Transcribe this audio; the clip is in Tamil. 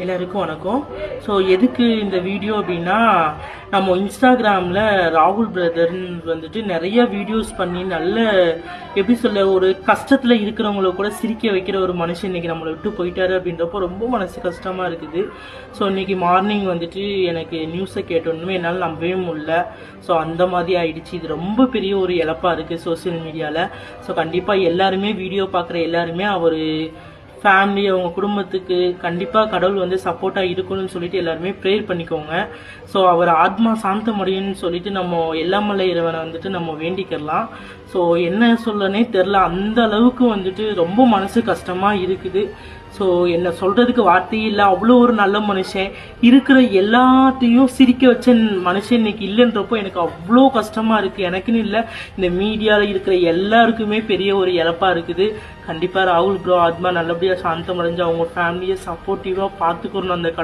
எல்லாருக்கும் வணக்கம். ஸோ எதுக்கு இந்த வீடியோ அப்படின்னா, நம்ம இன்ஸ்டாகிராமில் ராகுல் பிரதர்ன்னு வந்துட்டு நிறைய வீடியோஸ் பண்ணி நல்ல எப்படி சொல்ல ஒரு கஷ்டத்தில் இருக்கிறவங்கள கூட சிரிக்க வைக்கிற ஒரு மனுஷன் இன்றைக்கி நம்மளை விட்டு போயிட்டாரு அப்படின்றப்போ ரொம்ப மனசு கஷ்டமாக இருக்குது. ஸோ இன்றைக்கி மார்னிங் வந்துட்டு எனக்கு நியூஸை கேட்டோன்னுமே என்னால் நம்பவே முடியல. ஸோ அந்த மாதிரி ஆயிடுச்சு. இது ரொம்ப பெரிய ஒரு இழப்பாக இருக்குது சோசியல் மீடியாவில். ஸோ கண்டிப்பாக எல்லாருமே வீடியோ பார்க்குற எல்லாருமே அவர் ஃபேமிலி அவங்க குடும்பத்துக்கு கண்டிப்பாக கடவுள் வந்து சப்போர்ட்டாக இருக்கணும்னு சொல்லிட்டு எல்லாருமே ப்ரேயர் பண்ணிக்கோங்க. ஸோ அவர் ஆத்மா சாந்தமடையணும்னு சொல்லிட்டு நம்ம எல்லாமல்ல இறைவனை வந்துட்டு நம்ம வேண்டிக்கலாம். ஸோ என்ன சொல்லனே தெரில, அந்த அளவுக்கு வந்துட்டு ரொம்ப மனசு கஷ்டமாக இருக்குது. ஸோ என்ன சொல்கிறதுக்கு வார்த்தையே இல்லை. அவ்வளோ ஒரு நல்ல மனுஷன், இருக்கிற எல்லாத்தையும் சிரிக்க வச்ச மனுஷன் இன்னைக்கு இல்லைன்றப்போ எனக்கு அவ்வளோ கஷ்டமாக இருக்குது. எனக்குன்னு இல்லை, இந்த மீடியாவில் இருக்கிற எல்லாருக்குமே பெரிய ஒரு இழப்பாக இருக்குது. கண்டிப்பாக ராகுல் ப்ரோ ஆத்மா நல்லபடியாக சாந்தமடைஞ்சு அவங்க ஃபேமிலியை சப்போர்ட்டிவாக பார்த்துக்கணும் அந்த